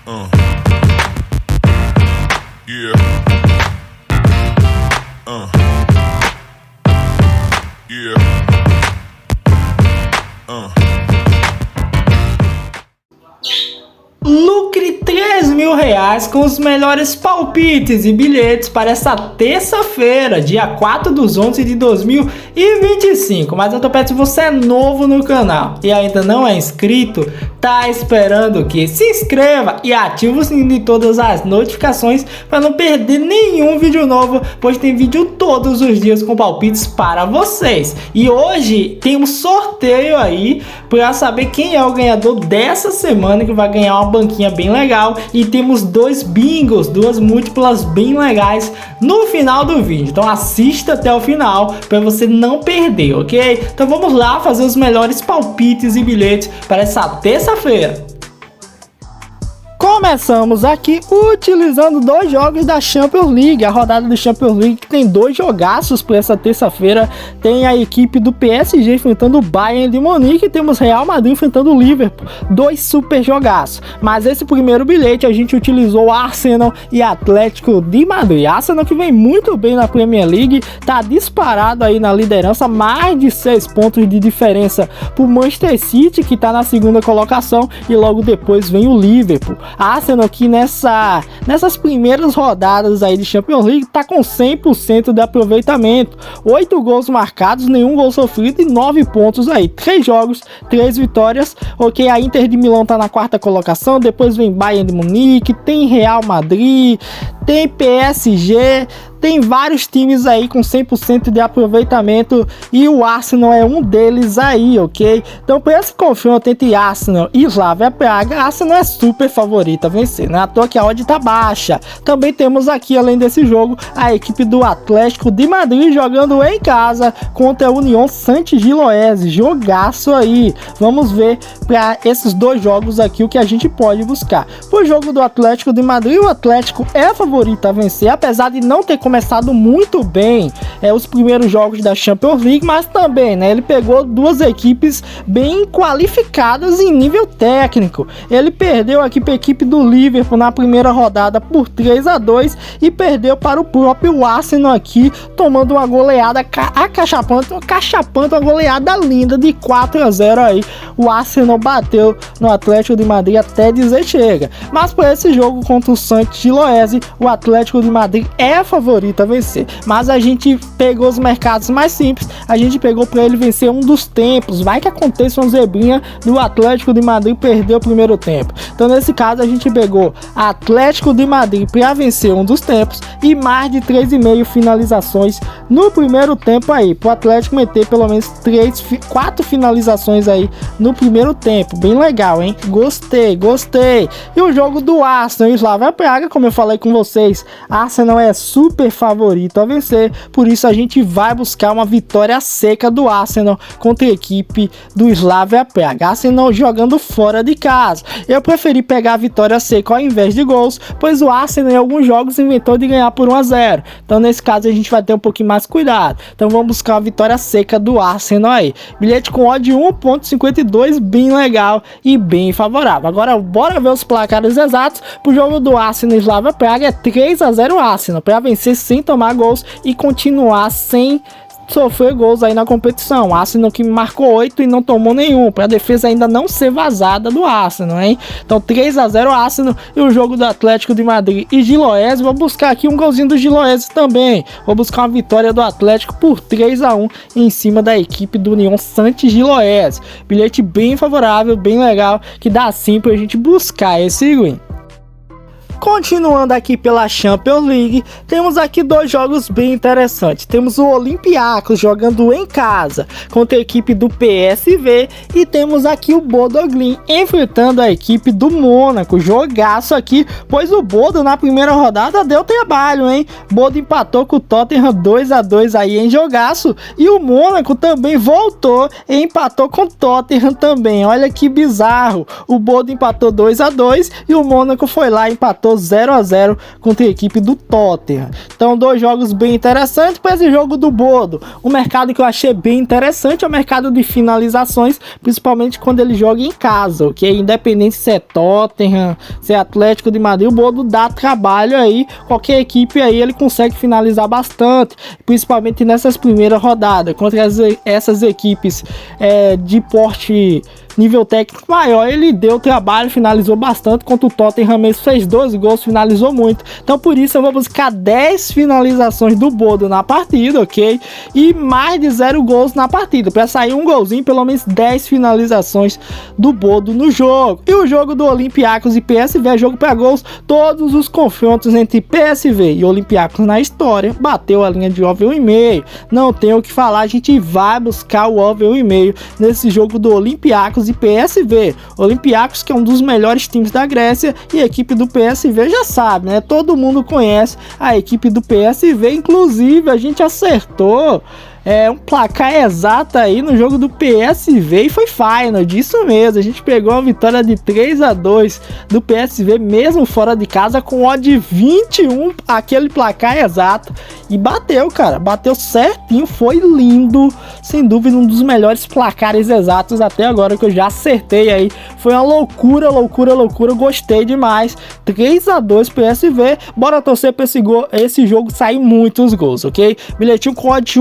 Yeah. Yeah. Lucre R$3.000 com os melhores palpites e bilhetes para essa terça-feira, dia 4/11 de 2025. Mas eu tô pedindo, se você é novo no canal e ainda não é inscrito, tá esperando o quê? Se inscreva e ative o sininho de todas as notificações para não perder nenhum vídeo novo, pois tem vídeo todos os dias com palpites para vocês. E hoje tem um sorteio aí para saber quem é o ganhador dessa semana, que vai ganhar uma banquinha bem legal, e temos dois bingos, duas múltiplas bem legais no final do vídeo. Então assista até o final para você não perder, ok? Então vamos lá fazer os melhores palpites e bilhetes para essa terça-feira. Começamos aqui utilizando dois jogos da Champions League, a rodada do Champions League, que tem dois jogaços para essa terça-feira. Tem a equipe do PSG enfrentando o Bayern de Munique e temos Real Madrid enfrentando o Liverpool, dois super jogaços. Mas esse primeiro bilhete a gente utilizou Arsenal e Atlético de Madrid. Arsenal que vem muito bem na Premier League, tá disparado aí na liderança, mais de 6 pontos de diferença pro Manchester City, que tá na segunda colocação, e logo depois vem o Liverpool. Arsenal que nessas primeiras rodadas aí de Champions League tá com 100% de aproveitamento, 8 gols marcados, nenhum gol sofrido e 9 pontos aí, 3 jogos, 3 vitórias, ok? A Inter de Milão tá na quarta colocação, depois vem Bayern de Munique, tem Real Madrid, tem PSG, tem vários times aí com 100% de aproveitamento e o Arsenal é um deles aí, ok? Então por esse confronto entre Arsenal e Slavia Praga, Arsenal é super favorita a vencer, não é à toa que a odd tá baixa. Também temos aqui, além desse jogo, a equipe do Atlético de Madrid jogando em casa contra a União Saint-Gilloise, jogaço aí. Vamos ver para esses dois jogos aqui o que a gente pode buscar. Pro jogo do Atlético de Madrid, o Atlético é favorito a vencer, apesar de não ter começado muito bem os primeiros jogos da Champions League, mas também, né, ele pegou duas equipes bem qualificadas em nível técnico. Ele perdeu aqui para a equipe do Liverpool na primeira rodada por 3-2 e perdeu para o próprio Arsenal aqui, tomando uma goleada cachapando uma goleada linda de 4-0 aí. O Arsenal bateu no Atlético de Madrid até dizer chega. Mas para esse jogo contra o Saint-Gilloise, o Atlético de Madrid é favorito a vencer, mas a gente pegou os mercados mais simples, a gente pegou para ele vencer um dos tempos, vai que aconteça uma zebrinha do Atlético de Madrid perder o primeiro tempo. Então nesse caso a gente pegou Atlético de Madrid para vencer um dos tempos e mais de 3,5 finalizações no primeiro tempo aí, para o Atlético meter pelo menos 4 finalizações aí no primeiro tempo, bem legal, hein? Gostei. E o jogo do Arsenal e Slavia Praga, como eu falei com vocês, Arsenal é super favorito a vencer, por isso a gente vai buscar uma vitória seca do Arsenal contra a equipe do Slavia Praga. Arsenal jogando fora de casa. Eu preferi pegar a vitória seca ao invés de gols, pois o Arsenal em alguns jogos inventou de ganhar por 1-0. Então nesse caso a gente vai ter um pouquinho mais cuidado. Então vamos buscar uma vitória seca do Arsenal aí. Bilhete com odd 1.52, bem legal e bem favorável. Agora bora ver os placares exatos. Pro jogo do Arsenal e Slavia Praga é 3-0 Arsenal, para vencer sem tomar gols e continuar sem sofrer gols aí na competição. Arsenal que marcou 8 e não tomou nenhum, para a defesa ainda não ser vazada do Arsenal, hein? Então 3-0 Arsenal. E o jogo do Atlético de Madrid e Gilloise, vou buscar aqui um golzinho do Gilloise também, vou buscar uma vitória do Atlético por 3-1 em cima da equipe do União Saint-Gilloise. Bilhete bem favorável, bem legal, que dá sim pra gente buscar esse win. Continuando aqui pela Champions League, temos aqui dois jogos bem interessantes. Temos o Olympiacos jogando em casa contra a equipe do PSV e temos aqui o Bodo Glimt enfrentando a equipe do Mônaco. Jogaço aqui, pois o Bodo na primeira rodada deu trabalho, hein? Bodo empatou com o Tottenham 2-2 aí em jogaço, e o Mônaco também voltou e empatou com o Tottenham também. Olha que bizarro, o Bodo empatou 2-2 e o Mônaco foi lá e empatou empatou 0-0 contra a equipe do Tottenham. Então, dois jogos bem interessantes. Para esse jogo do Bodo, o mercado que eu achei bem interessante é o mercado de finalizações, principalmente quando ele joga em casa, ok? Independente se é Tottenham, se é Atlético de Madrid, o Bodo dá trabalho aí, qualquer equipe aí ele consegue finalizar bastante, principalmente nessas primeiras rodadas, contra essas equipes de porte nível técnico maior, ele deu trabalho, finalizou bastante, contra o Tottenham mesmo, fez 12 gols, finalizou muito. Então por isso eu vou buscar 10 finalizações do Bodo na partida, ok? E mais de 0 gols na partida, para sair um golzinho, pelo menos 10 finalizações do Bodo no jogo. E o jogo do Olympiacos e PSV é jogo para gols. Todos os confrontos entre PSV e Olympiacos na história bateu a linha de over 1,5. Não tem o que falar, a gente vai buscar o over 1,5 nesse jogo do Olympiacos e PSV. Olympiacos, que é um dos melhores times da Grécia, e a equipe do PSV já sabe, né? Todo mundo conhece a equipe do PSV, inclusive a gente acertou um placar exato aí no jogo do PSV e foi final, disso mesmo. A gente pegou uma vitória de 3-2 do PSV, mesmo fora de casa, com odd 21, aquele placar exato, e bateu, cara, bateu certinho, foi lindo, sem dúvida um dos melhores placares exatos até agora que eu já acertei aí. Foi uma loucura, gostei demais. 3-2 PSV, bora torcer pra esse jogo sair muitos gols, ok? Bilhetinho com odd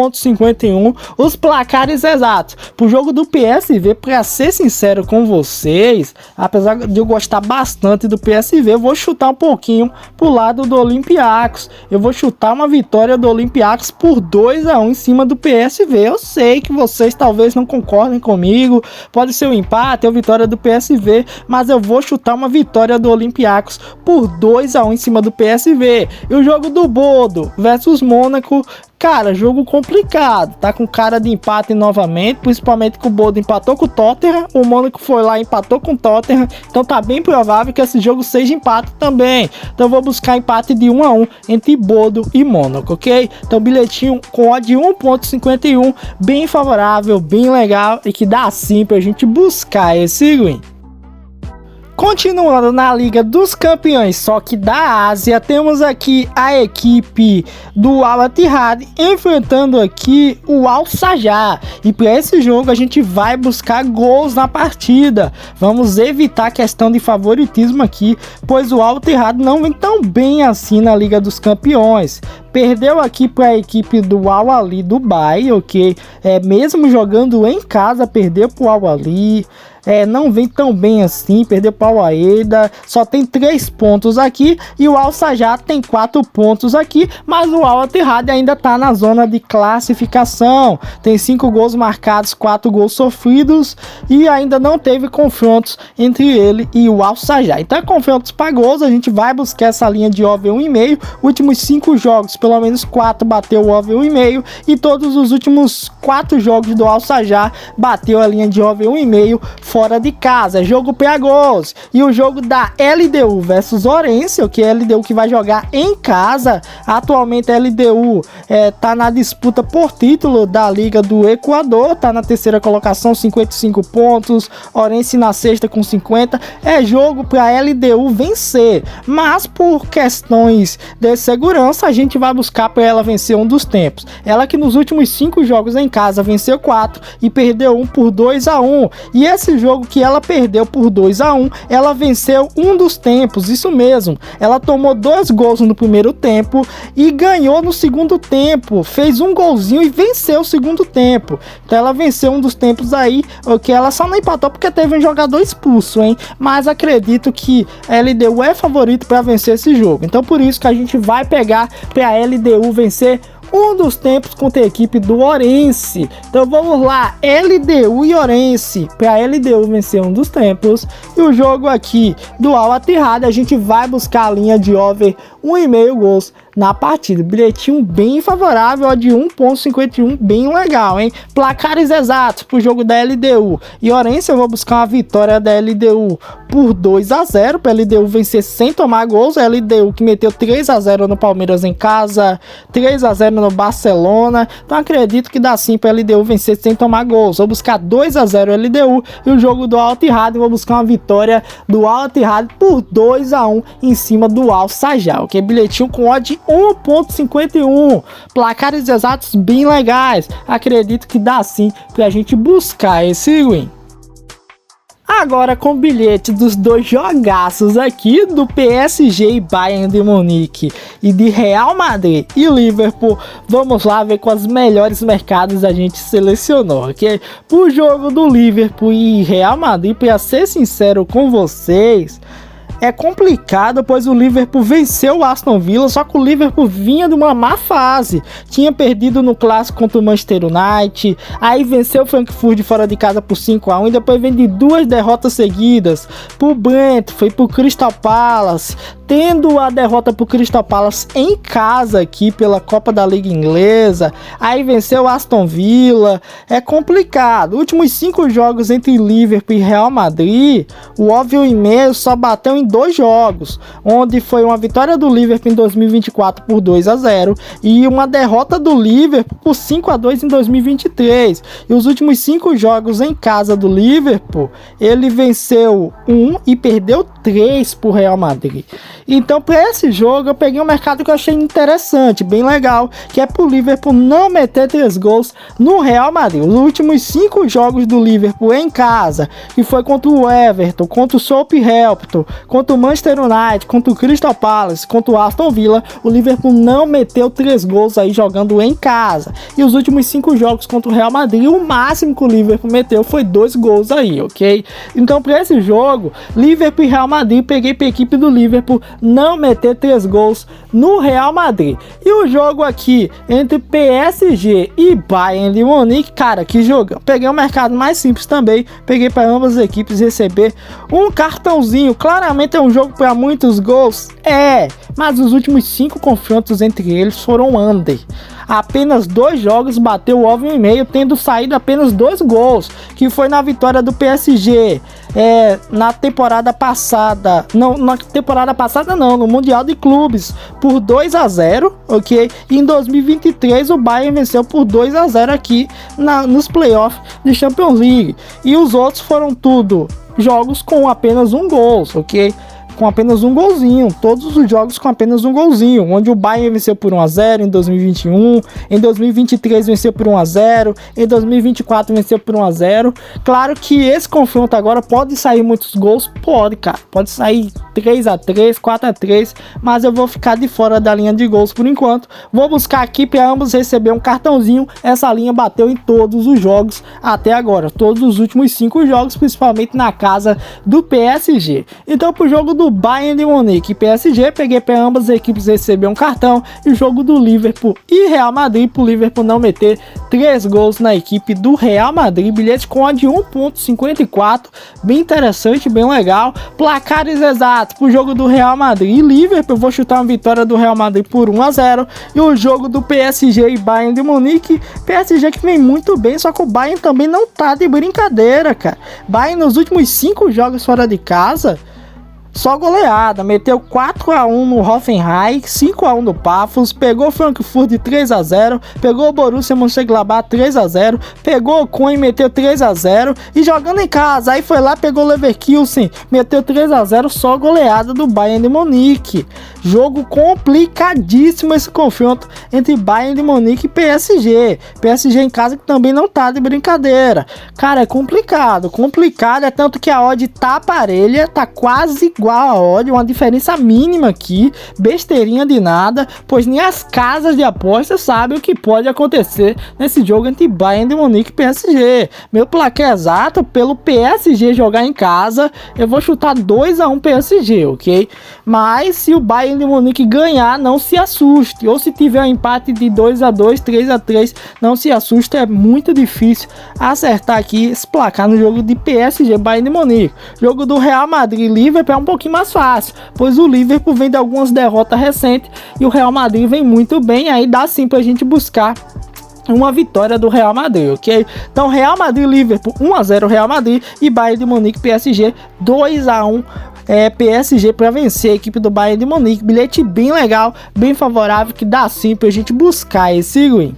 1,51, os placares exatos pro jogo do PSV. Pra ser sincero com vocês, apesar de eu gostar bastante do PSV, eu vou chutar um pouquinho pro lado do Olympiacos. Eu vou chutar uma vitória do Olympiacos por 2-1 em cima do PSV. Eu sei que vocês talvez não concordem comigo, pode ser um empate ou vitória do PSV, mas eu vou chutar uma vitória do Olympiacos por 2-1 em cima do PSV. E o jogo do Bodo versus Mônaco, cara, jogo complicado, tá com cara de empate novamente, principalmente que o Bodo empatou com o Tottenham, o Mônaco foi lá e empatou com o Tottenham, então tá bem provável que esse jogo seja empate também. Então eu vou buscar empate de 1-1 entre Bodo e Mônaco, ok? Então bilhetinho com odd 1,51, bem favorável, bem legal e que dá sim pra gente buscar esse win. Continuando na Liga dos Campeões, só que da Ásia, temos aqui a equipe do Al-Ittihad enfrentando aqui o Al-Shajaa. E para esse jogo a gente vai buscar gols na partida. Vamos evitar a questão de favoritismo aqui, pois o Al-Ittihad não vem tão bem assim na Liga dos Campeões. Perdeu aqui para a equipe do Al-Ahly Dubai, ok? Mesmo jogando em casa, perdeu para o Al-Ahly. Não vem tão bem assim, perdeu para o Al-Aida, só tem 3 pontos aqui, e o Al-Shajaa tem 4 pontos aqui, mas o Al-Ittihad ainda está na zona de classificação, tem 5 gols marcados, 4 gols sofridos, e ainda não teve confrontos entre ele e o Al-Shajaa. Então confrontos para gols, a gente vai buscar essa linha de over 1,5, últimos 5 jogos, pelo menos 4 bateu o over 1,5, e todos os últimos 4 jogos do Al-Shajaa bateu a linha de over 1,5, fora de casa, jogo para gols. E o jogo da LDU versus Orense, que é a LDU que vai jogar em casa. Atualmente a LDU tá na disputa por título da Liga do Equador, tá na terceira colocação, 55 pontos, Orense na sexta com 50. É jogo para a LDU vencer, mas por questões de segurança a gente vai buscar para ela vencer um dos tempos. Ela que nos últimos 5 jogos em casa venceu 4 e perdeu 1 por 2-1, e esse jogo que ela perdeu por 2-1, ela venceu um dos tempos, isso mesmo, ela tomou 2 gols no primeiro tempo e ganhou no segundo tempo, fez um golzinho e venceu o segundo tempo. Então ela venceu um dos tempos aí, ok? Ela só não empatou porque teve um jogador expulso, hein? Mas acredito que a LDU é favorito para vencer esse jogo, então por isso que a gente vai pegar para a LDU vencer um dos tempos contra a equipe do Orense. Então vamos lá, LDU e Orense, para a LDU vencer um dos tempos. E o jogo aqui do Al-Ittihad, a gente vai buscar a linha de over 1,5 gols na partida. Bilhetinho bem favorável, ó, de 1,51, bem legal, hein? Placares exatos pro jogo da LDU. E Orense, eu vou buscar uma vitória da LDU por 2-0, para a LDU vencer sem tomar gols. A LDU que meteu 3-0 no Palmeiras em casa, 3-0 no Barcelona. Então acredito que dá sim para a LDU vencer sem tomar gols. Vou buscar 2-0 LDU. E o jogo do Al Ittihad, vou buscar uma vitória do Al Ittihad por 2-1 em cima do Al Sajal, que é bilhetinho com odd 1,51. Placares exatos bem legais. Acredito que dá sim pra gente buscar esse win. Agora com o bilhete dos dois jogaços aqui, do PSG e Bayern de Munique e de Real Madrid e Liverpool, vamos lá ver quais melhores mercados a gente selecionou, ok? Pro jogo do Liverpool e Real Madrid, para ser sincero com vocês, é complicado, pois o Liverpool venceu o Aston Villa, só que o Liverpool vinha de uma má fase. Tinha perdido no clássico contra o Manchester United, aí venceu o Frankfurt fora de casa por 5-1 e depois vem de 2 derrotas seguidas pro Brentford, pro Crystal Palace, tendo a derrota pro Crystal Palace em casa aqui pela Copa da Liga Inglesa, aí venceu o Aston Villa. É complicado. Últimos 5 jogos entre Liverpool e Real Madrid, o óbvio e-mail só bateu em 2 jogos, onde foi uma vitória do Liverpool em 2024 por 2-0 e uma derrota do Liverpool por 5-2 em 2023. E os últimos 5 jogos em casa do Liverpool, ele venceu 1 e perdeu 3 pro Real Madrid. Então, para esse jogo, eu peguei um mercado que eu achei interessante, bem legal, que é pro Liverpool não meter 3 gols no Real Madrid. Os últimos 5 jogos do Liverpool em casa, que foi contra o Everton, contra o Southampton, contra o Manchester United, contra o Crystal Palace, contra o Aston Villa, o Liverpool não meteu 3 gols aí jogando em casa. E os últimos 5 jogos contra o Real Madrid, o máximo que o Liverpool meteu foi 2 gols aí, ok? Então, para esse jogo, Liverpool e Real Madrid, peguei para a equipe do Liverpool não meter 3 gols no Real Madrid. E o jogo aqui entre PSG e Bayern de Munique, cara, que jogão. Peguei um mercado mais simples também, peguei para ambas as equipes receber um cartãozinho. Claramente é um jogo para muitos gols, mas os últimos 5 confrontos entre eles foram under. Apenas 2 jogos bateu o óbvio e meio, tendo saído apenas 2 gols, que foi na vitória do PSG na temporada passada, no Mundial de Clubes, por 2-0, ok? E em 2023 o Bayern venceu por 2-0 aqui nos playoffs de Champions League. E os outros foram tudo jogos com apenas 1 gol, ok? Com apenas 1 golzinho, todos os jogos com apenas 1 golzinho, onde o Bayern venceu por 1-0 em 2021, em 2023 venceu por 1-0, em 2024 venceu por 1-0. Claro que esse confronto agora pode sair muitos gols, pode sair 3-3, 4-3, mas eu vou ficar de fora da linha de gols por enquanto. Vou buscar aqui para ambos receber um cartãozinho. Essa linha bateu em todos os jogos até agora, todos os últimos 5 jogos, principalmente na casa do PSG. Então, pro jogo do Bayern de Munique e PSG, peguei para ambas as equipes receber um cartão, e o jogo do Liverpool e Real Madrid, pro Liverpool não meter 3 gols na equipe do Real Madrid. Bilhete com a de 1,54, bem interessante, bem legal. Placares exatos pro jogo do Real Madrid e Liverpool, vou chutar uma vitória do Real Madrid por 1-0, e o jogo do PSG e Bayern de Munique, PSG que vem muito bem, só que o Bayern também não tá de brincadeira, cara. Bayern nos últimos 5 jogos fora de casa, só goleada, meteu 4-1 no Hoffenheim, 5-1 no Pafos, pegou o Frankfurt de 3-0, pegou o Borussia Mönchengladbach 3-0, pegou o Köln e meteu 3-0, e jogando em casa, aí foi lá, pegou o Leverkusen, meteu 3-0, só goleada do Bayern de Munique. Jogo complicadíssimo esse confronto entre Bayern de Munique e PSG. PSG em casa que também não tá de brincadeira. Cara, é complicado, é tanto que a odd tá parelha, tá quase igual a odd, uma diferença mínima aqui, besteirinha de nada, pois nem as casas de apostas sabem o que pode acontecer nesse jogo entre Bayern de Munique e PSG. Meu placar exato, pelo PSG jogar em casa, eu vou chutar 2-1 PSG, ok? Mas se o Bayern de Munique ganhar, não se assuste, ou se tiver um empate de 2-2, 3-3, não se assuste, é muito difícil acertar aqui esse placar no jogo de PSG Bayern de Munique. Jogo do Real Madrid e Liverpool é um pouquinho mais fácil, pois o Liverpool vem de algumas derrotas recentes e o Real Madrid vem muito bem, aí dá sim pra gente buscar uma vitória do Real Madrid, ok? Então Real Madrid, Liverpool 1-0 Real Madrid e Bayern de Munique, PSG 2-1 PSG para vencer a equipe do Bayern de Munique. Bilhete bem legal, bem favorável, que dá sim pra gente buscar esse win.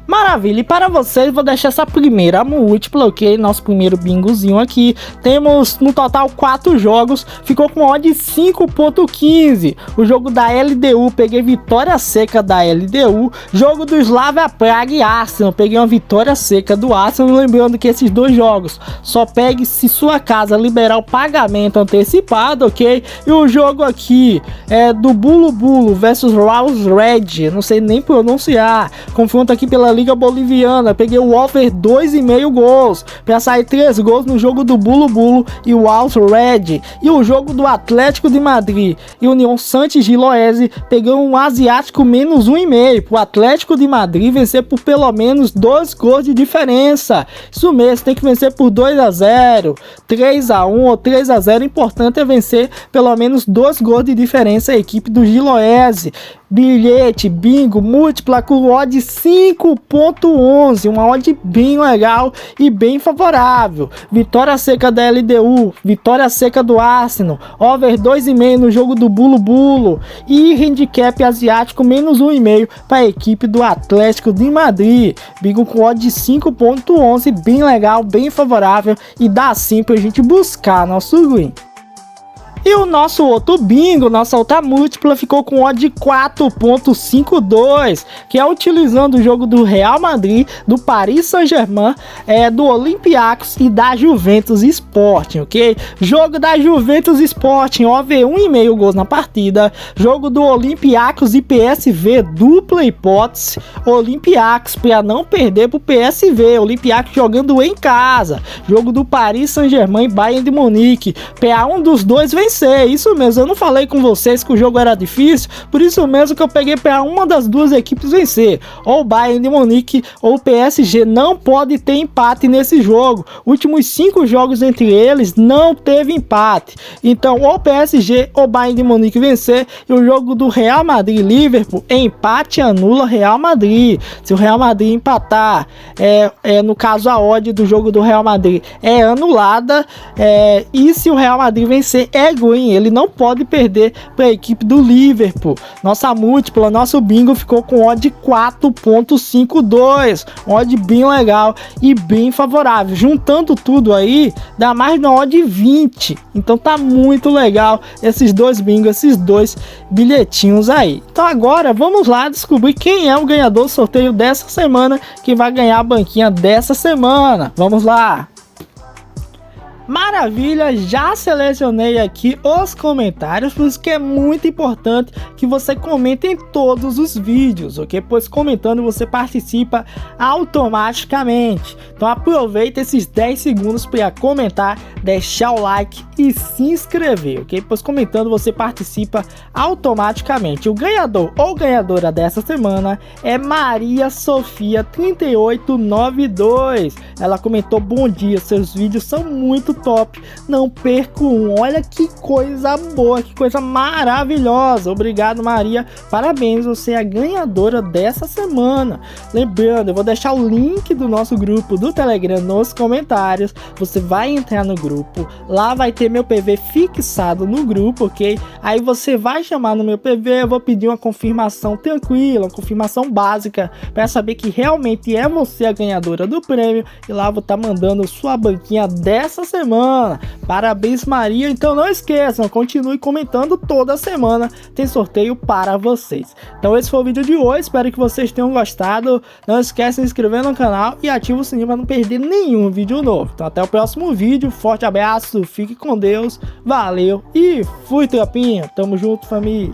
Maravilha, e para vocês vou deixar essa primeira múltipla, ok? Nosso primeiro bingozinho aqui. Temos no total 4 jogos, ficou com odd 5.15. O jogo da LDU, peguei vitória seca da LDU. Jogo do Slavia Praga e Arsenal, peguei uma vitória seca do Arsenal. Lembrando que esses dois jogos só pegue se sua casa liberar o pagamento antecipado, ok? E o jogo aqui é do Bulu Bulu versus Raus Red, não sei nem pronunciar. Confronto aqui pela Liga Boliviana, peguei o over 2,5 gols, para sair 3 gols no jogo do Bulu Bulu e o Raus Red. E o jogo do Atlético de Madrid e União Santos Giloese, peguei um asiático menos 1,5, pro Atlético de Madrid vencer por pelo menos 2 gols de diferença. Isso mesmo, tem que vencer por 2-0, 3-1 ou 3-0, importante é vencer pelo menos 2 gols de diferença a equipe do Giloese. Bilhete, bingo, múltipla com odd 5.11, uma odd bem legal e bem favorável. Vitória seca da LDU, vitória seca do Arsenal, over 2,5 no jogo do Bulu Bulu e handicap asiático menos 1,5 para a equipe do Atlético de Madrid. Bingo com odd 5.11, bem legal, bem favorável e dá sim pra gente buscar nosso win. E o nosso outro bingo, nossa outra múltipla, ficou com odd 4.52, que é utilizando o jogo do Real Madrid, do Paris Saint-Germain, do Olympiacos e da Juventus Sporting, ok? Jogo da Juventus Sporting, over 1,5 gols na partida. Jogo do Olympiacos e PSV, dupla hipótese. Olympiacos para não perder pro PSV, Olympiacos jogando em casa. Jogo do Paris Saint-Germain e Bayern de Munique, para um dos dois vencer. Isso mesmo, eu não falei com vocês que o jogo era difícil, por isso mesmo que eu peguei para uma das duas equipes vencer, ou o Bayern de Munique ou o PSG. Não pode ter empate nesse jogo, últimos 5 jogos entre eles não teve empate, então ou o PSG ou o Bayern de Munique vencer. E o jogo do Real Madrid e Liverpool, empate anula Real Madrid. Se o Real Madrid empatar, no caso a odd do jogo do Real Madrid é anulada, e se o Real Madrid vencer win, ele não pode perder para a equipe do Liverpool. Nossa múltipla, nosso bingo ficou com odd 4.52, odd bem legal e bem favorável. Juntando tudo aí, dá mais de odd 20. Então tá muito legal esses dois bingos, esses dois bilhetinhos aí. Então agora vamos lá descobrir quem é o ganhador do sorteio dessa semana, que vai ganhar a banquinha dessa semana. Vamos lá. Maravilha, já selecionei aqui os comentários, por isso que é muito importante que você comente em todos os vídeos, ok? Pois comentando você participa automaticamente. Então aproveita esses 10 segundos para comentar, deixar o like e se inscrever, ok? Pois comentando você participa automaticamente. O ganhador ou ganhadora dessa semana é Maria Sofia 3892. Ela comentou: bom dia, seus vídeos são muito top, não perco um. Olha que coisa boa, que coisa maravilhosa. Obrigado, Maria, parabéns, você é a ganhadora dessa semana. Lembrando, eu vou deixar o link do nosso grupo do Telegram nos comentários. Você vai entrar no grupo, lá vai ter meu PV fixado no grupo, ok? Aí você vai chamar no meu PV, eu vou pedir uma confirmação tranquila, uma confirmação básica, para saber que realmente é você a ganhadora do prêmio, e lá vou estar mandando sua banquinha dessa semana. Parabéns, Maria. Então não esqueçam, continue comentando, toda semana tem sorteio para vocês. Então esse foi o vídeo de hoje, espero que vocês tenham gostado. Não esqueça de se inscrever no canal e ativa o sininho para não perder nenhum vídeo novo. Então até o próximo vídeo, forte abraço, fique com Deus, valeu e fui, tropinha, tamo junto, família.